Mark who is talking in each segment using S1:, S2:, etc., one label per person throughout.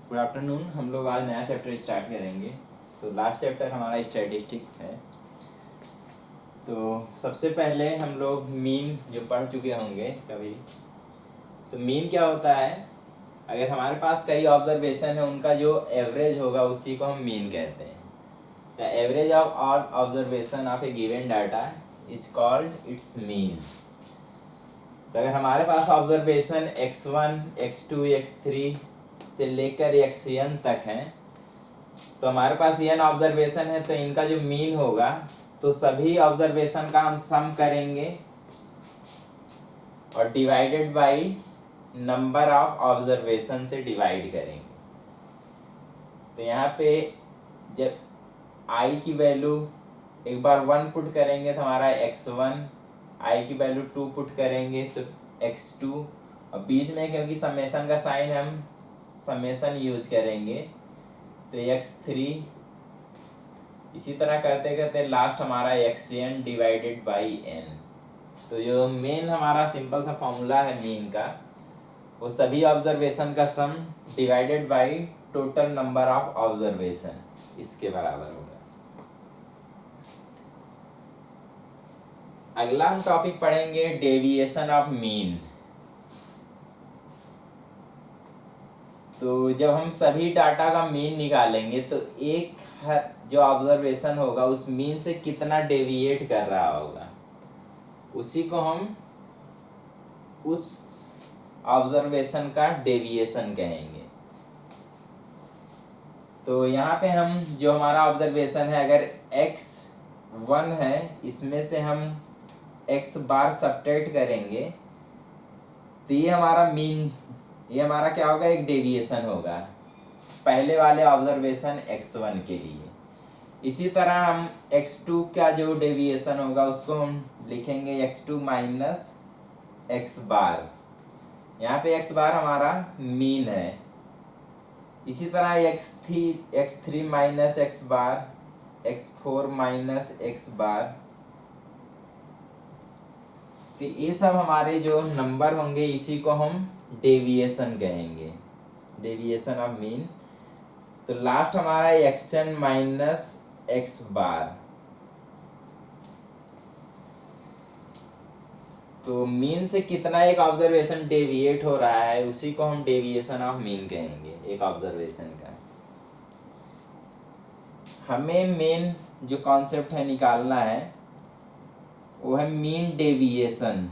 S1: Good afternoon. हम लोग आज नया चैप्टर स्टार्ट करेंगे। तो लास्ट चैप्टर हमारा स्टैटिस्टिक है। तो सबसे पहले हम लोग मीन जो पढ़ चुके होंगे कभी, तो मीन क्या होता है। अगर हमारे पास कई ऑब्जर्वेशन है, उनका जो एवरेज होगा उसी को हम मीन कहते हैं। The average of all observation of A given data is called its mean. तो अगर हमारे पास ऑब्जर्वेशन x1, x2, x3 से लेकर xn तक हैं, तो हमारे पास n ऑब्जर्वेशन है, तो इनका जो मीन होगा तो सभी ऑब्जर्वेशन का हम सम करेंगे और divided by number of observation से डिवाइड करेंगे। तो यहाँ पे जब i की वैल्यू एक बार 1 पुट करेंगे तो हमारा x1, i की वैल्यू 2 पुट करेंगे तो x2, और बीच में क्योंकि समेशन का साइन हम समेशन यूज करेंगे तो x3। इसी तरह करते करते लास्ट हमारा xn डिवाइडेड बाई n। तो जो मेन हमारा सिंपल सा फॉर्मूला है मीन का, वो सभी ऑब्जर्वेशन का सम divided by total number of observation, इसके बराबर होगा। अगला हम टॉपिक पढ़ेंगे डेविएशन ऑफ मीन। तो जब हम सभी डाटा का मीन निकालेंगे तो एक हर जो ऑब्जर्वेशन होगा उस मीन से कितना डेविएट कर रहा होगा, उसी को हम उस ऑब्जर्वेशन का डेविएशन कहेंगे। तो यहाँ पे हम जो हमारा ऑब्जर्वेशन है, अगर x1 है, इसमें से हम x बार सब्ट्रैक्ट करेंगे तो ये हमारा मीन, ये हमारा क्या होगा, एक डेविएशन होगा पहले वाले ऑब्जर्वेशन x1 के लिए। इसी तरह हम x2 का जो डेविएशन होगा उसको हम लिखेंगे x2 माइनस x बार। यहाँ पे x बार हमारा मीन है। इसी तरह x3 माइनस x बार, x4 माइनस x बार। तो ये सब हमारे जो नंबर होंगे इसी को हम डेविएशन कहेंगे, डेविएशन ऑफ मीन। तो लास्ट हमारा xn माइनस x बार। तो मीन से कितना एक ऑब्जर्वेशन डेविएट हो रहा है उसी को हम डेविएशन ऑफ मीन कहेंगे, एक ऑब्जर्वेशन का। हमें मेन जो कॉन्सेप्ट है निकालना है वो है मीन डेविएशन।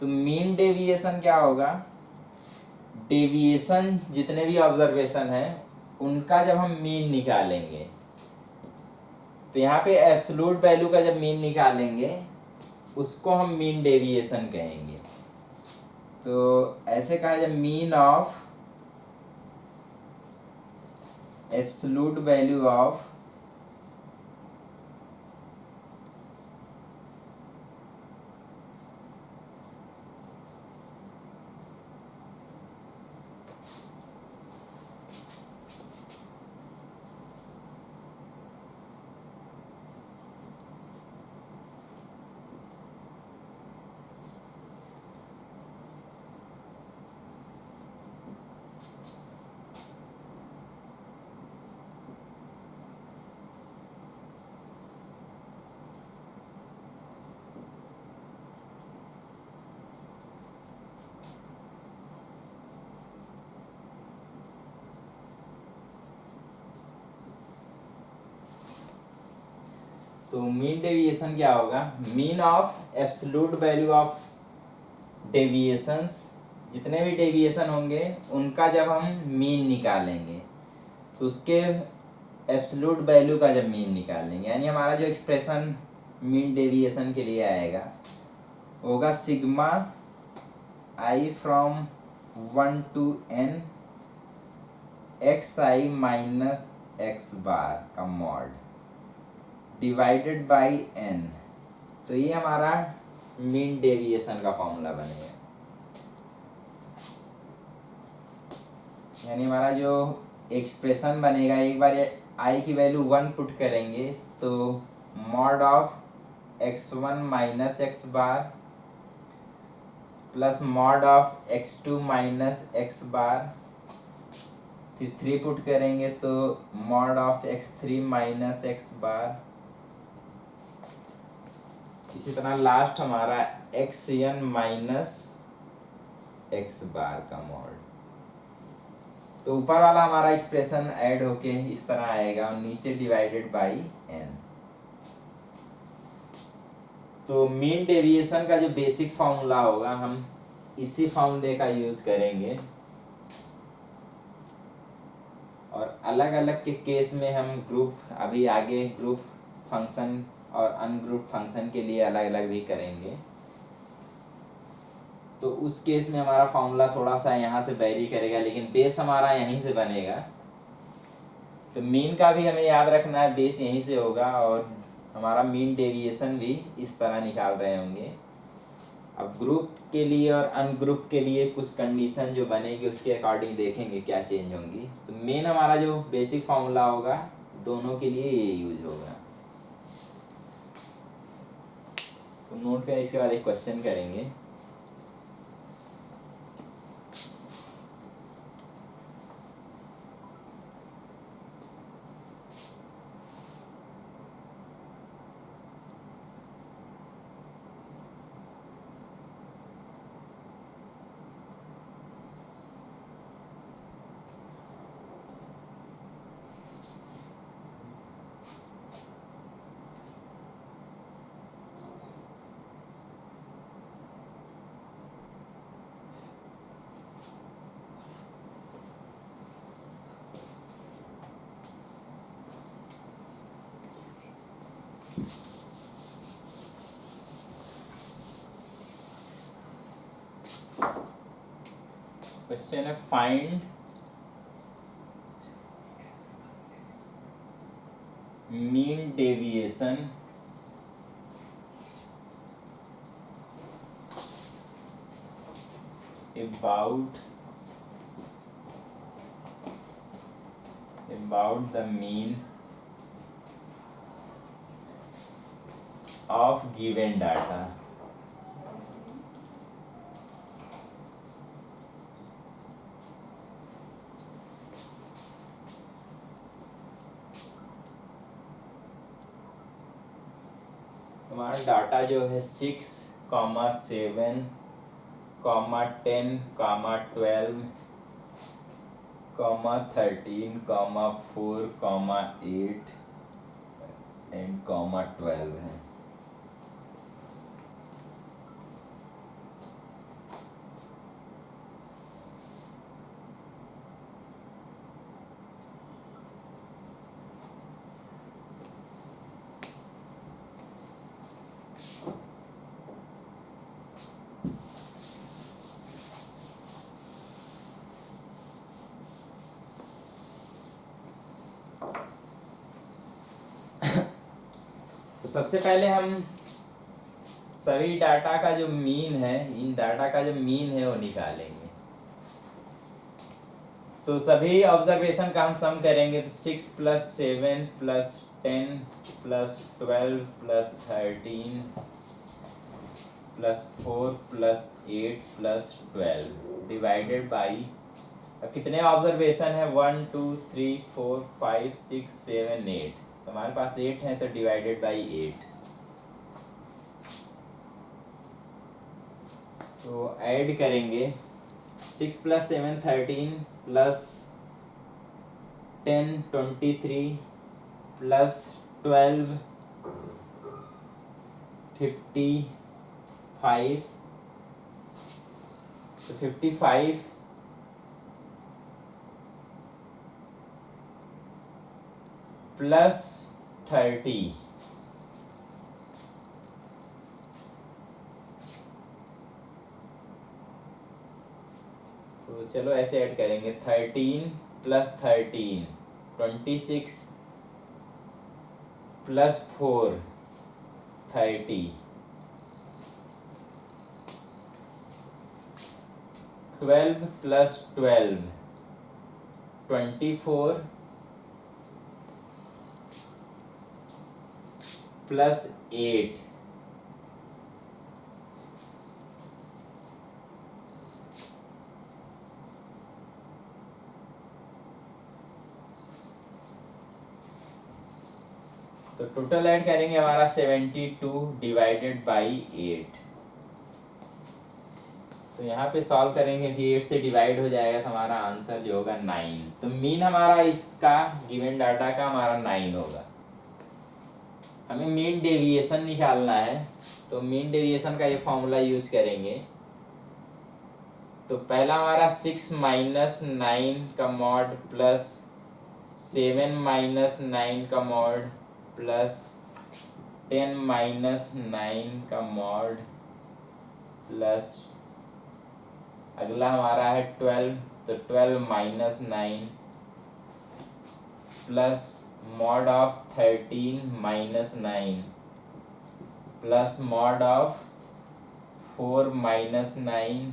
S1: तो मीन डेविएशन क्या होगा, डेविएशन जितने भी ऑब्जर्वेशन है उनका जब हम मीन निकालेंगे तो यहाँ पे एब्सोल्यूट वैल्यू का जब मीन निकालेंगे उसको हम मीन डेविएशन कहेंगे। तो ऐसे कहा जब mean of absolute value of तो मीन डेविएशन क्या होगा, mean of absolute value of deviations, जितने भी डेविएशन होंगे उनका जब हम मीन निकालेंगे तो उसके एब्सोल्यूट वैल्यू का जब मीन निकालेंगे, यानी हमारा जो एक्सप्रेशन मीन डेविएशन के लिए आएगा होगा sigma i from 1 to n xi minus x बार का मॉड डिवाइडेड बाई n। तो ये हमारा मीन डेविएशन का फॉर्मूला बनेगा। यानी हमारा जो एक्सप्रेशन बनेगा, एक बार i की वैल्यू 1 पुट करेंगे तो mod of x1 minus x bar plus mod of x2 minus x bar, फिर 3 पुट करेंगे तो mod of x3 minus x bar. इसी तरह लास्ट हमारा xn माइनस एक्स बार का मॉड। तो ऊपर वाला हमारा एक्सप्रेशन ऐड होके इस तरह आएगा और नीचे डिवाइडेड बाई n। तो मीन डेविएशन का जो बेसिक फॉर्मूला होगा हम इसी फॉर्मूले का यूज करेंगे, और अलग अलग के केस में हम ग्रुप अभी आगे ग्रुप फंक्शन और अनग्रुप फंक्शन के लिए अलग अलग भी करेंगे। तो उस केस में हमारा फॉर्मूला थोड़ा सा यहाँ से वेरी करेगा, लेकिन बेस हमारा यहीं से बनेगा। तो मीन का भी हमें याद रखना है, बेस यहीं से होगा, और हमारा मीन डेविएशन भी इस तरह निकाल रहे होंगे। अब ग्रुप के लिए और अनग्रुप के लिए कुछ कंडीशन जो बनेगी उसके अकॉर्डिंग देखेंगे क्या चेंज होंगी। तो मेन हमारा जो बेसिक फॉर्मूला होगा दोनों के लिए ये यूज होगा। तो नोट करें, इसके बाद एक क्वेश्चन करेंगे। क्वेश्चन है find mean deviation about the mean of given data। हमारा डाटा जो है 6, 7, 10, 12, 13, 4, 8 एंड 12 है। तो सबसे पहले हम सभी डाटा का जो मीन है, इन डाटा का जो मीन है वो निकालेंगे। तो सभी ऑब्जर्वेशन का हम सम करेंगे। तो 6 + 7 + 10 + 12 + 13 + 4 + 8 + 12 डिवाइडेड बाई, अब कितने ऑब्जर्वेशन है 1 2 3 4 5 6 7 8, तो हमारे पास 8 है तो डिवाइडेड बाई 8। तो ऐड करेंगे 6 + 7 13 + 10 23 + 12 55, तो 55 + 30, तो चलो ऐसे ऐड करेंगे 13 + 13 26 + 4 30, 12 + 12 24 प्लस 8। तो टोटल ऐड करेंगे हमारा 72 डिवाइडेड बाई 8। तो यहाँ पे सॉल्व करेंगे कि 8 से डिवाइड हो जाएगा तो हमारा आंसर जो होगा 9। तो मीन हमारा इसका गिवन डाटा का हमारा 9 होगा। हमें मीन डेविएशन निकालना है, तो मीन डेविएशन का ये फॉर्मूला यूज करेंगे। तो पहला हमारा 6 माइनस 9 का मॉड प्लस 7 माइनस 9 का मॉड प्लस 10 माइनस 9 का मॉड प्लस अगला हमारा है 12, तो 12 minus 9 plus mod of 13 minus 9 plus mod of 4 minus 9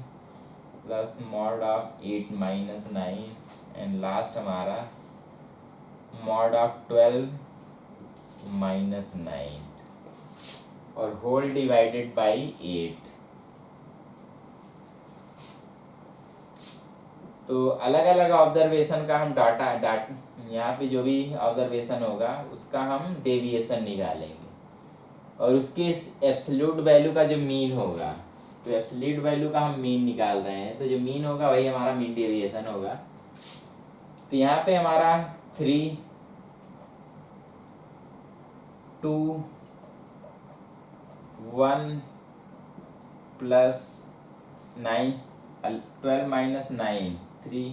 S1: plus mod of 8 minus 9 and last हमारा मॉड ऑफ 12 माइनस 9 और होल डिवाइडेड बाई 8। तो अलग अलग ऑब्जर्वेशन का हम डाटा यहाँ पे जो भी ऑब्जर्वेशन होगा उसका हम डेविएशन निकालेंगे और उसके एब्सोल्यूट वैल्यू का जो मीन होगा, तो एब्सोल्यूट वैल्यू का हम मीन निकाल रहे हैं, तो जो मीन होगा वही हमारा मीन डेविएशन होगा। तो यहाँ पे हमारा 3 2 1 plus 9 12 minus 9 3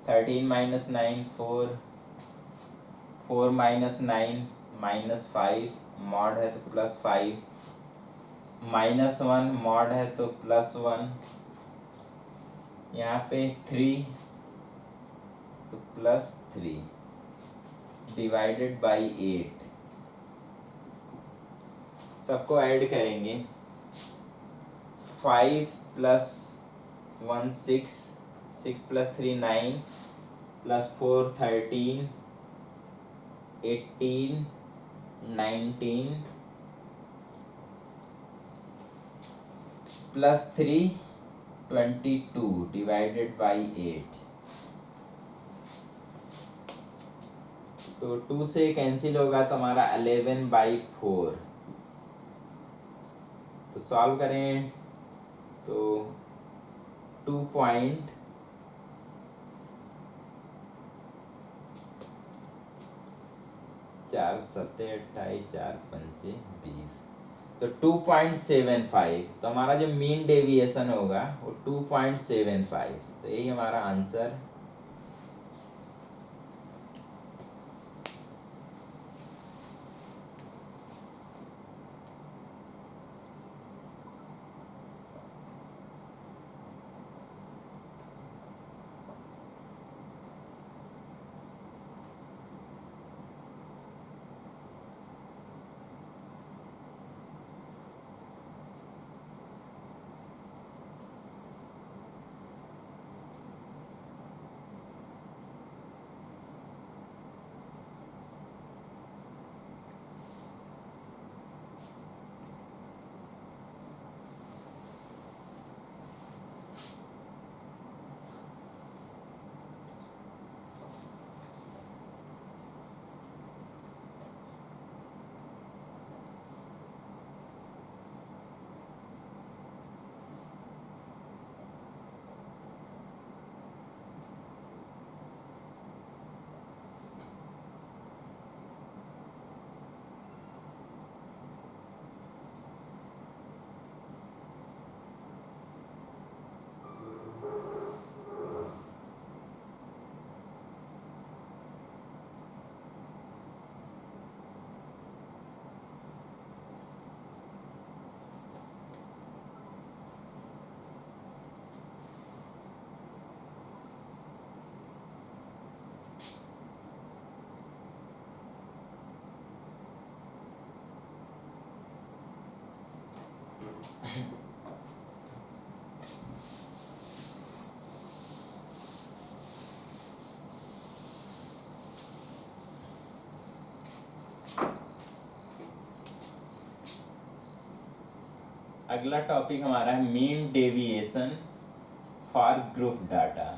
S1: 13 minus 9 4 4 minus 9 minus 5 mod है तो प्लस 5 माइनस 1 मॉड है तो प्लस 1 यहाँ पे 3 तो प्लस 3 डिवाइडेड बाई 8। सबको ऐड करेंगे 5 plus 1 6 6 plus 3 9 plus 4 13 18 19 plus 3 22 divided by 8। तो 2 से कैंसिल होगा तो हमारा 11/4। तो सॉल्व करें तो 2 4 सत्ते 28 4 पंचे 20, तो 2.75। तो हमारा जो मीन डेविएशन होगा वो 2.75। तो यही हमारा आंसर अगला टॉपिक हमारा है mean deviation for group data.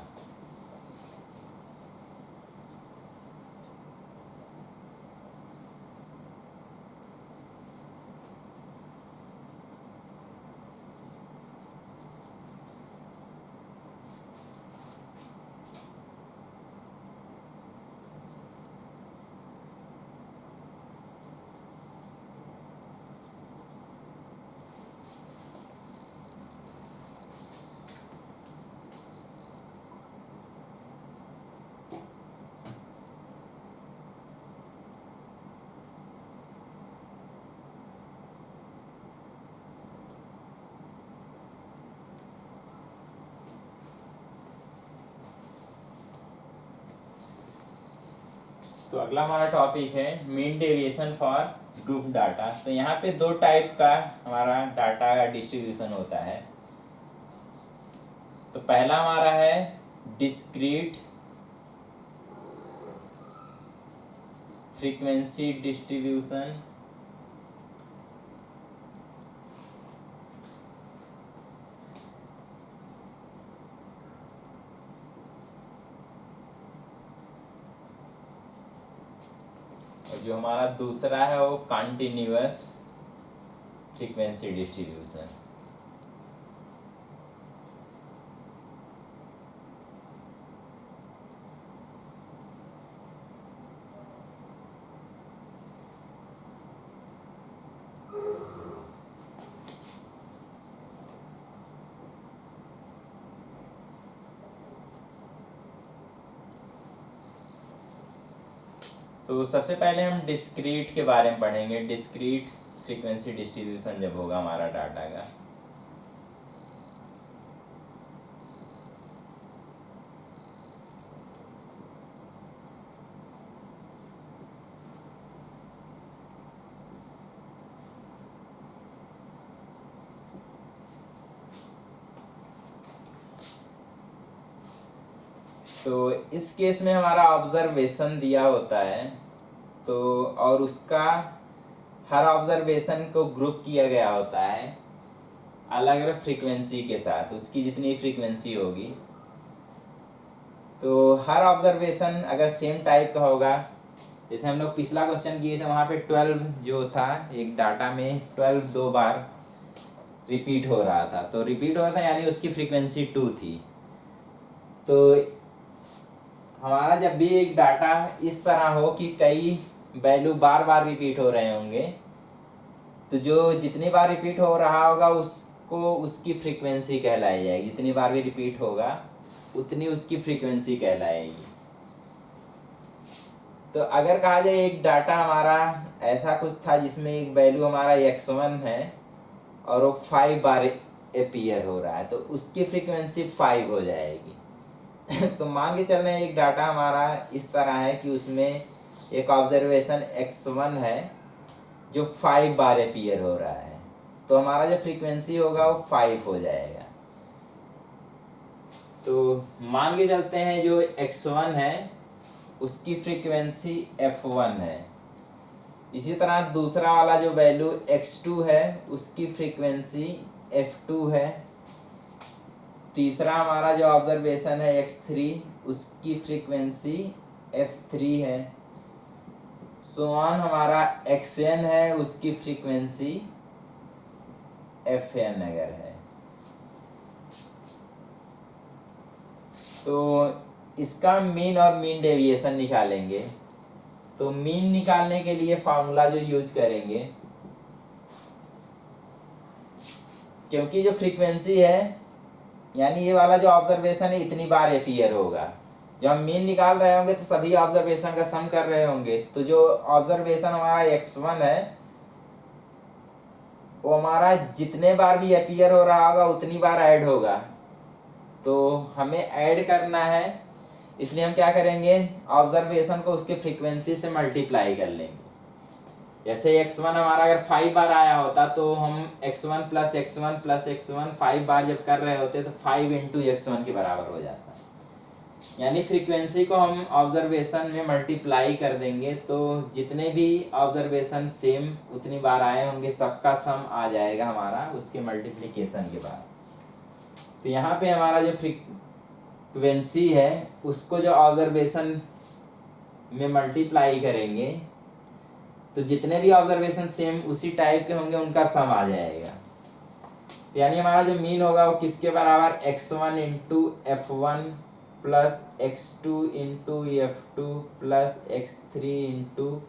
S1: तो अगला हमारा टॉपिक है mean deviation for group data. तो यहाँ पे दो टाइप का हमारा डाटा का डिस्ट्रीब्यूशन होता है। तो पहला हमारा है डिस्क्रीट फ्रीक्वेंसी डिस्ट्रीब्यूशन, और जो हमारा दूसरा है वो कंटिन्यूअस फ्रीक्वेंसी डिस्ट्रीब्यूशन। तो सबसे पहले हम डिस्क्रीट के बारे में पढ़ेंगे। डिस्क्रीट फ्रीक्वेंसी डिस्ट्रीब्यूशन जब होगा हमारा डाटा का। तो इस केस में हमारा ऑब्जर्वेशन दिया होता है, तो और उसका हर ऑब्जर्वेशन को ग्रुप किया गया होता है अलग अलग फ्रीक्वेंसी के साथ, उसकी जितनी फ्रीक्वेंसी होगी। तो हर ऑब्जर्वेशन अगर सेम टाइप का होगा, जैसे हम लोग पिछला क्वेश्चन किए थे वहाँ पे 12 जो था एक डाटा में 12 दो बार रिपीट हो रहा था, तो रिपीट हो रहा था यानी उसकी फ्रीक्वेंसी 2 थी। तो हमारा जब भी एक डाटा इस तरह हो कि कई वैल्यू बार बार रिपीट हो रहे होंगे, तो जो जितनी बार रिपीट हो रहा होगा उसको उसकी फ्रीक्वेंसी कहलाई जाएगी। जितनी बार भी रिपीट होगा उतनी उसकी फ्रीक्वेंसी कहलाएगी। तो अगर कहा जाए एक डाटा हमारा ऐसा कुछ था जिसमें एक वैल्यू हमारा x1 है और वो 5 बार अपीयर हो रहा है, तो उसकी फ्रीक्वेंसी 5 हो जाएगी। तो मान के चल रहे हैं एक डाटा हमारा इस तरह है कि उसमें एक ऑब्जर्वेशन x1 है जो 5 बार अपीयर हो रहा है, तो हमारा जो फ्रीक्वेंसी होगा वो 5 हो जाएगा। तो मान के चलते हैं जो x1 है उसकी फ्रीक्वेंसी f1 है। इसी तरह दूसरा वाला जो वैल्यू x2 है उसकी फ्रीक्वेंसी f2 है। तीसरा हमारा जो ऑब्जर्वेशन है x3 उसकी फ्रीक्वेंसी f3 है। सोअन हमारा xn है उसकी फ्रीक्वेंसी fn अगर है। तो इसका मीन और मीन डेविएशन निकालेंगे। तो मीन निकालने के लिए फार्मूला जो यूज करेंगे, क्योंकि जो फ्रीक्वेंसी है यानी ये वाला जो ऑब्जर्वेशन है इतनी बार अपीयर होगा, जब हम मीन निकाल रहे होंगे तो सभी ऑब्जर्वेशन का सम कर रहे होंगे, तो जो ऑब्जर्वेशन हमारा x1 है वो हमारा जितने बार भी अपीयर हो रहा होगा उतनी बार ऐड होगा। तो हमें ऐड करना है, इसलिए हम क्या करेंगे, ऑब्जर्वेशन को उसके फ्रीक्वेंसी से मल्टीप्लाई कर लेंगे। जैसे x1 हमारा अगर 5 बार आया होता तो हम x1 plus x1 plus x1 5 बार जब कर रहे होते तो 5 इंटू x1 के बराबर हो जाता। यानी फ्रीक्वेंसी को हम ऑब्जर्वेशन में मल्टीप्लाई कर देंगे तो जितने भी ऑब्जर्वेशन सेम उतनी बार आए होंगे सबका सम आ जाएगा हमारा उसके मल्टीप्लिकेशन के बाद। तो यहाँ पे हमारा जो फ्रीक्वेंसी है उसको जो ऑब्जर्वेशन में मल्टीप्लाई करेंगे तो जितने भी ऑब्जर्वेशन सेम उसी टाइप के होंगे उनका सम आ जाएगा। तो यानी हमारा जो मीन होगा वो किसके बराबर, x1 into F1 plus x2 into F2 plus x3 into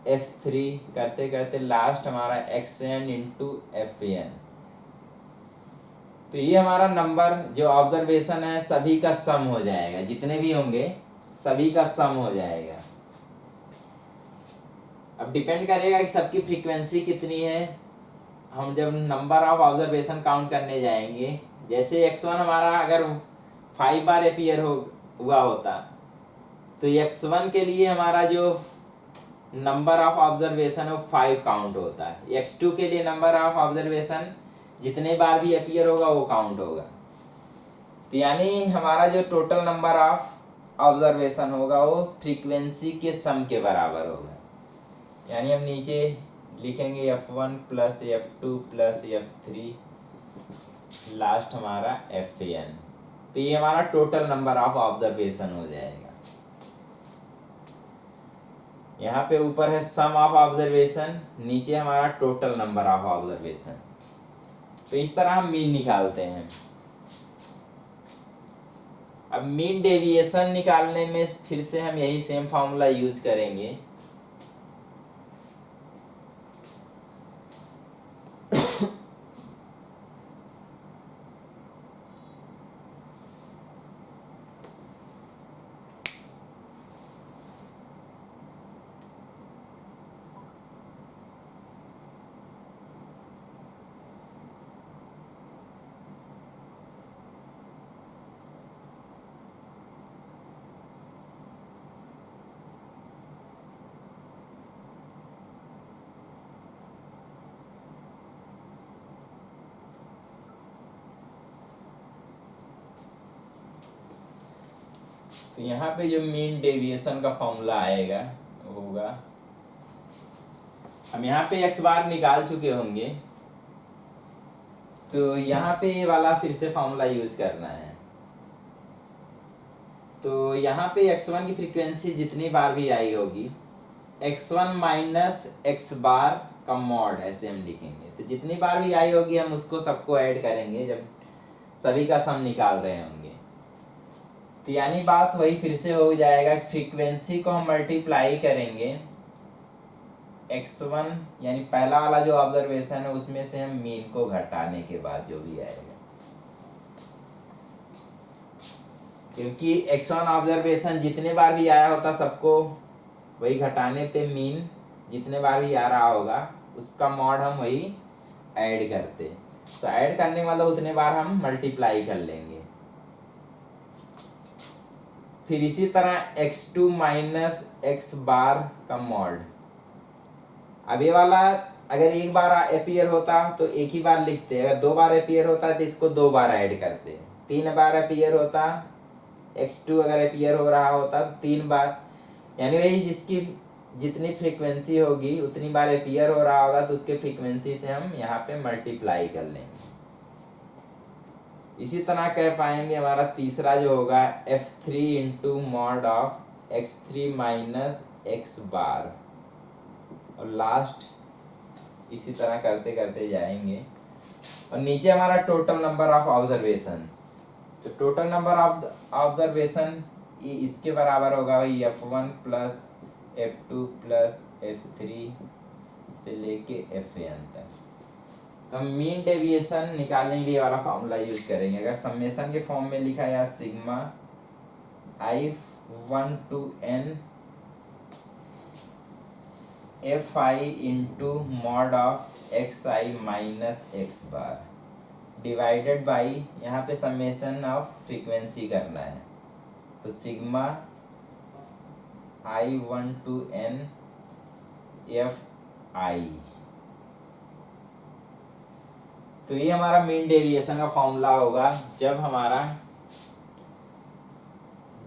S1: F3 करते करते लास्ट हमारा xn इंटू Fn। तो ये हमारा नंबर जो ऑब्जर्वेशन है सभी का सम हो जाएगा, जितने भी होंगे सभी का सम हो जाएगा। अब डिपेंड करेगा कि सबकी फ्रीक्वेंसी कितनी है। हम जब नंबर ऑफ ऑब्जर्वेशन काउंट करने जाएंगे, जैसे x1 हमारा अगर 5 बार अपीयर हुआ होता तो x1 के लिए हमारा जो नंबर ऑफ ऑब्जर्वेशन है 5 काउंट होता है। x2 के लिए नंबर ऑफ ऑब्जर्वेशन जितने बार भी अपीयर होगा वो काउंट होगा। तो यानी हमारा जो टोटल नंबर ऑफ ऑब्जर्वेशन होगा वो फ्रीक्वेंसी के सम के बराबर होगा। यानी हम नीचे लिखेंगे F1 plus F2 plus F3 last हमारा Fn। तो ये हमारा टोटल नंबर ऑफ ऑब्जर्वेशन हो जाएगा। यहाँ पे ऊपर है सम ऑफ ऑब्जर्वेशन, नीचे हमारा टोटल नंबर ऑफ ऑब्जर्वेशन। तो इस तरह हम मीन निकालते हैं। अब मीन डेविएशन निकालने में फिर से हम यही सेम फार्मूला यूज करेंगे। तो यहाँ पे जो मीन डेविएशन का फॉर्मूला आएगा वो होगा, हम यहाँ पे x बार निकाल चुके होंगे तो यहाँ पे ये वाला फिर से फॉर्मूला यूज करना है। तो यहाँ पे x1 की फ्रीक्वेंसी जितनी बार भी आई होगी x1 माइनस x बार का मॉड ऐसे हम लिखेंगे। तो जितनी बार भी आई होगी हम उसको सबको ऐड करेंगे जब सभी का सम निकाल रहे होंगे। तो यानी बात वही फिर से हो जाएगा कि फ्रीक्वेंसी को हम मल्टीप्लाई करेंगे x1 यानी पहला वाला जो ऑब्जर्वेशन है उसमें से हम मीन को घटाने के बाद जो भी आएगा, क्योंकि x1 ऑब्जर्वेशन जितने बार भी आया होता सबको वही घटाने पे मीन जितने बार भी आ रहा होगा उसका मॉड हम वही ऐड करते। तो ऐड करने का मतलब उतने बार हम मल्टीप्लाई कर लेंगे। फिर इसी तरह x2 माइनस x बार का मॉड। अब ये वाला अगर एक बार अपीयर होता तो एक ही बार लिखते, अगर 2 बार अपीयर होता तो इसको 2 बार ऐड करते। 3 बार अपीयर होता, x2 अगर अपीयर हो रहा होता तो 3 बार, यानी वही जिसकी जितनी फ्रीक्वेंसी होगी उतनी बार अपीयर हो रहा होगा तो उसके फ्रीक्वेंसी से हम यहाँ पे मल्टीप्लाई कर लेंगे। इसी तरह कह पाएंगे हमारा तीसरा जो होगा F3 into mod of x3 minus x बार, और लास्ट इसी तरह करते करते जाएंगे। और नीचे हमारा टोटल नंबर ऑफ ऑब्जर्वेशन। तो टोटल नंबर ऑफ ऑब्जर्वेशन ये इसके बराबर होगा वही F1 plus F2 plus F3 से लेके Fn तक। तो हम मीन डेविएशन निकालने के लिए वाला फॉर्मूला यूज करेंगे। अगर समेशन के फॉर्म में लिखा है sigma i1 to n fi into mod of xi minus x bar divided by यहाँ पे समेशन ऑफ फ्रीक्वेंसी करना है। तो sigma i1 to n fi। तो ये हमारा मीन डेविएशन का फॉर्मूला होगा जब हमारा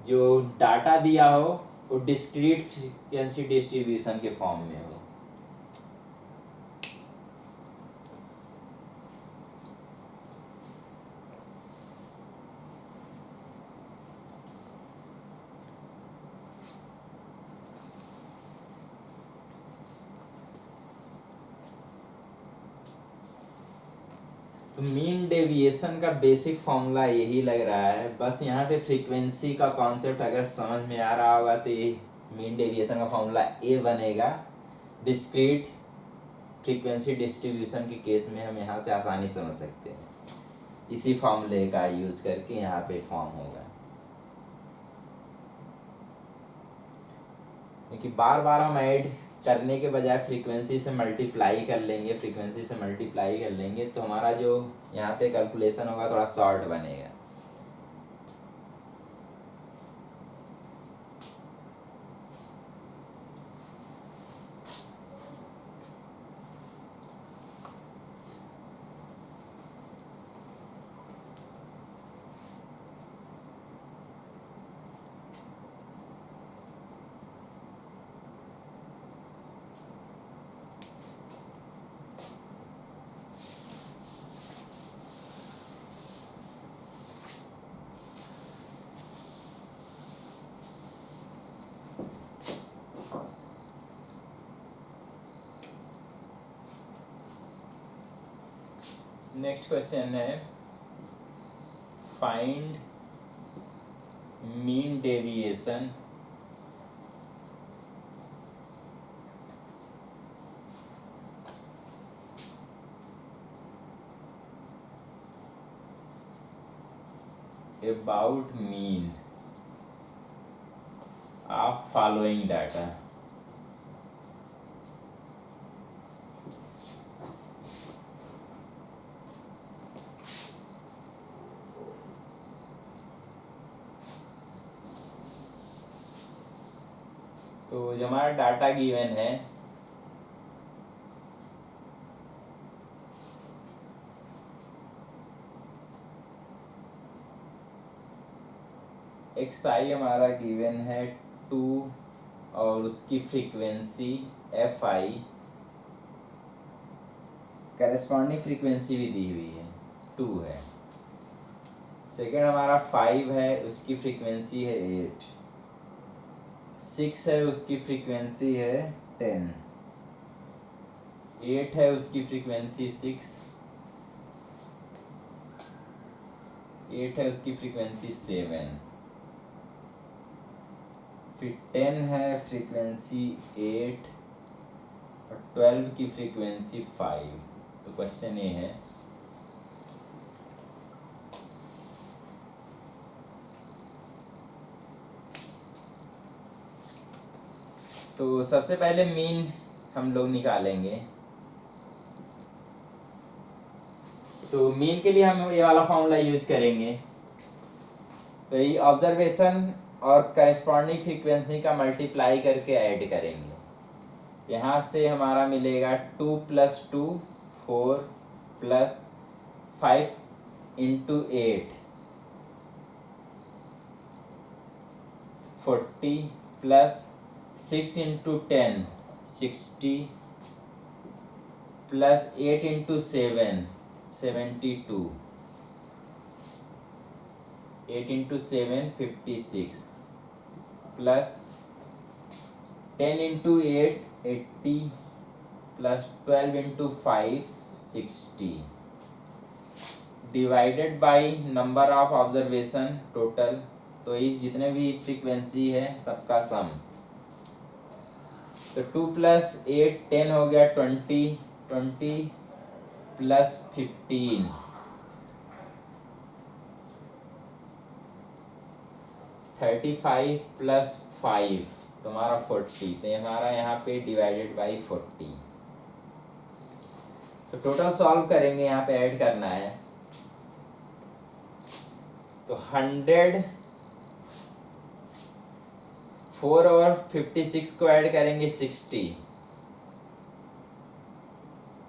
S1: जो डाटा दिया हो वो डिस्क्रीट फ्रीक्वेंसी डिस्ट्रीब्यूशन के फॉर्म में हो। तो मीन डेविएशन का बेसिक फॉर्मूला यही लग रहा है। बस यहाँ पे फ्रीक्वेंसी का कॉन्सेप्ट अगर समझ में आ रहा होगा तो ये मीन डेविएशन का फॉर्मूला ए बनेगा। डिस्क्रीट फ्रीक्वेंसी डिस्ट्रीब्यूशन के केस में हम यहाँ से आसानी समझ सकते हैं। इसी फॉर्मूले का यूज़ करके यहाँ पे फॉर्म होगा, क्योंकि बार बार हम ऐड करने के बजाय फ्रीक्वेंसी से मल्टीप्लाई कर लेंगे तो हमारा जो यहाँ पे कैलकुलेशन होगा थोड़ा शॉर्ट बनेगा। नेक्स्ट क्वेश्चन है find mean deviation about mean of following data। तो जो हमारा डाटा गिवन है एक्स आई हमारा गिवन है 2 और उसकी frequency F I, corresponding frequency भी दी हुई है 2 है। सेकेंड हमारा 5 है, उसकी फ्रीक्वेंसी है 8। 6 है, उसकी फ्रीक्वेंसी है 10। 8 है, उसकी फ्रीक्वेंसी 6। 8 है, उसकी फ्रीक्वेंसी 7। फिर 10 है, फ्रीक्वेंसी 8 और 12 की फ्रीक्वेंसी 5। तो क्वेश्चन ये है तो सबसे पहले मीन हम लोग निकालेंगे। तो मीन के लिए हम ये वाला फॉर्मूला यूज करेंगे। तो ये ऑब्जर्वेशन और करेस्पॉन्डिंग फ्रीक्वेंसी का मल्टीप्लाई करके ऐड करेंगे। यहाँ से हमारा मिलेगा 2 + 2 4 + 5 × 8 40 + 6 × 10 60 + 8 × 7 72 8 × 7 56 + 10 × 8 80 + 12 × 5 60 divided by number of observation total. तो इस जितने भी फ्रीक्वेंसी है सबका सम। तो 2 + 8 10 हो गया 20 20 + 15 35 + 5 तुम्हारा 40। तो हमारा यहाँ पे डिवाइडेड बाई 40। तो टोटल सॉल्व करेंगे, यहाँ पे ऐड करना है। तो 100 4 और 56 को ऐड करेंगे 60।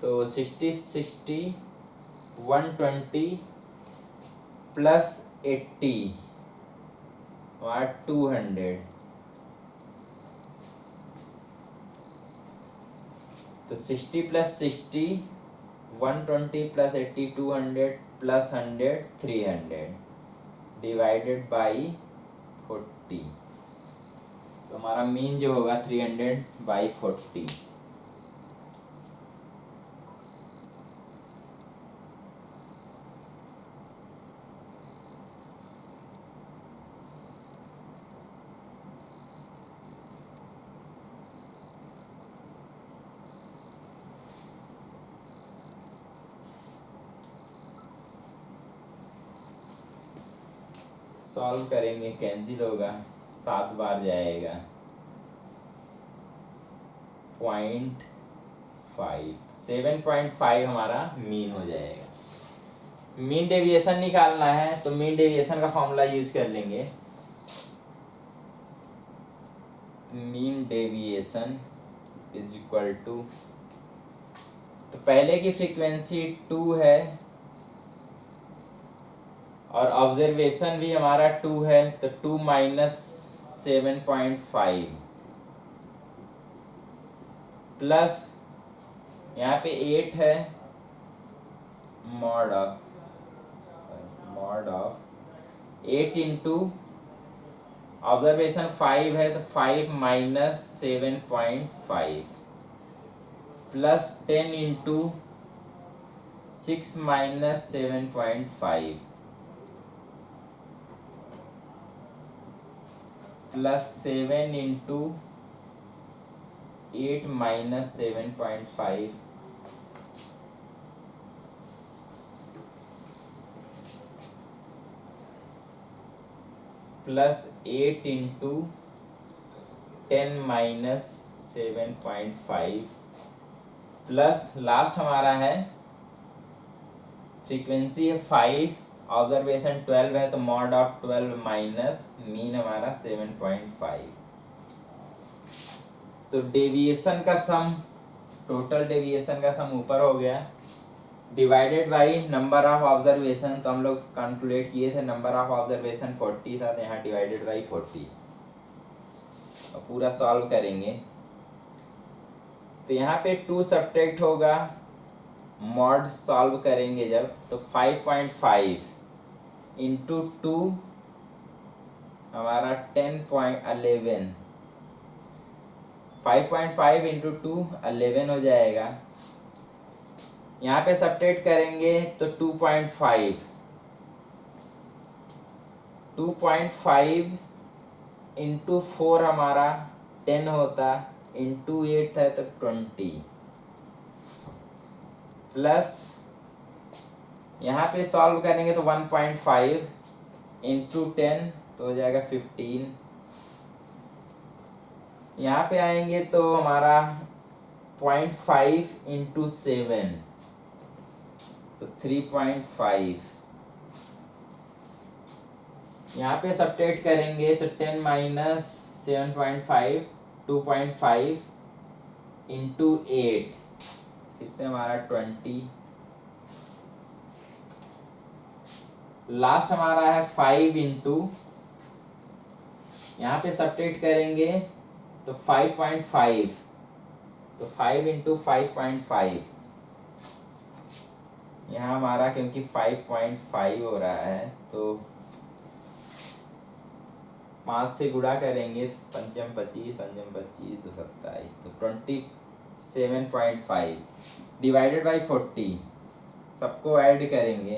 S1: तो 60 60 120 + 80 हमारा 200, तो 60 plus 60 120 plus 80 200 plus 100 300 divided by 40। तो हमारा मीन जो होगा 300/40। सॉल्व करेंगे, कैंसिल होगा, 7 बार जाएगा, 0.5 7.5 हमारा मीन हो जाएगा। मीन डेविएशन निकालना है तो मीन डेविएशन का फॉर्मूला यूज कर लेंगे। Mean deviation is equal to, तो पहले की फ्रीक्वेंसी 2 है और ऑब्जर्वेशन भी हमारा 2 है, तो 2 माइनस 7.5 प्लस यहाँ पे 8 है, मॉड ऑफ 8 इंटू ऑब्जर्वेशन 5 है, तो 5 minus 7.5 plus 10 into 6 minus 7.5 plus 7 into 8 minus 7.5 plus 8 into 10 minus 7.5 plus last हमारा है फ्रीक्वेंसी है 5, ऑब्जर्वेशन 12 है, तो मॉड ऑफ 12 माइनस मीन हमारा 7.5। तो डेविएशन का सम, टोटल डेविएशन का सम ऊपर हो गया, divided by number of observation, तो हम लोग कैलकुलेट किए थे, नंबर ऑफ ऑब्जर्वेशन 40 था, तो यहाँ डिवाइडेड बाई 40। और पूरा सॉल्व करेंगे तो यहाँ पे 2 सब्ट्रैक्ट होगा, मॉड सॉल्व करेंगे जब, तो 5.5 इंटू 2 हमारा 10.11, 5.5 इंटू 2 11 हो जाएगा। यहाँ पे सब्ट्रैक्ट करेंगे तो 2.5 इंटू 4 हमारा 10 होता, इंटू 8 था तो 20 प्लस यहाँ पे सॉल्व करेंगे तो 1.5 इंटू 10 तो हो जाएगा 15। यहाँ पे आएंगे तो हमारा 0.5 इंटू 7 तो 3.5। यहाँ पे सब्ट्रैक्ट करेंगे तो 10 माइनस 7.5 2.5 इंटू 8, फिर से हमारा 20, लास्ट हमारा है 5 इंटू, यहाँ पे सब्ट्रैक्ट करेंगे तो 5.5, तो 5 इंटू 5.5, यहाँ हमारा क्योंकि 5.5 हो रहा है तो 5 से गुणा करेंगे, पंचम 25 पंचम 25 तो 27, तो 27.5 डिवाइडेड बाई 40, सबको ऐड करेंगे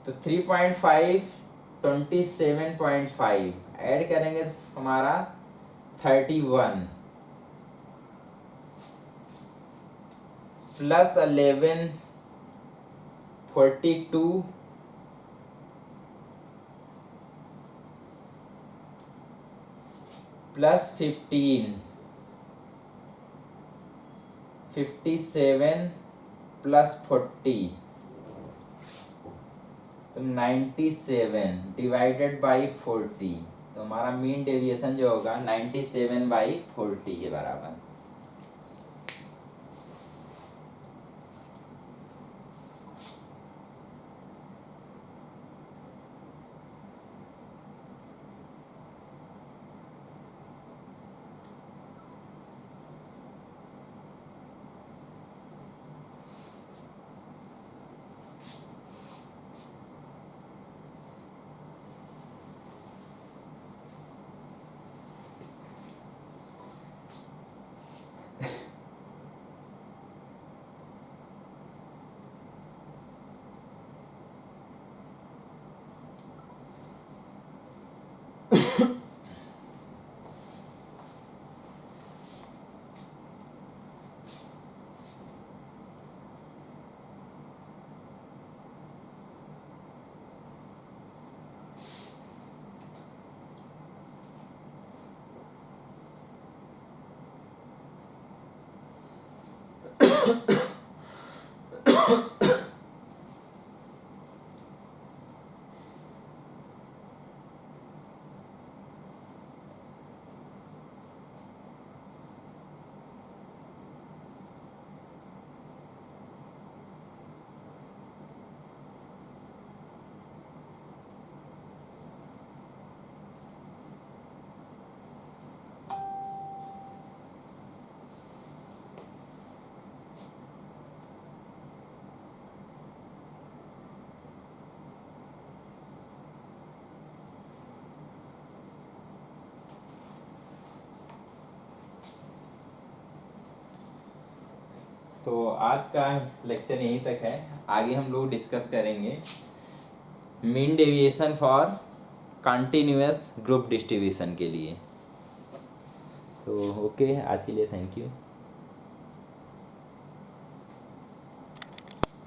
S1: तो 3.5 27.5 ऐड करेंगे तो हमारा 31 प्लस 11 42 प्लस 15 57 प्लस 40 तो 97 डिवाइडेड बाई 40, तो हमारा मीन डेविएशन जो होगा 97/40 के बराबर। तो आज का लेक्चर यहीं तक है। आगे हम लोग डिस्कस करेंगे mean deviation for continuous group distribution के लिए। तो ओके, आज के लिए थैंक यू।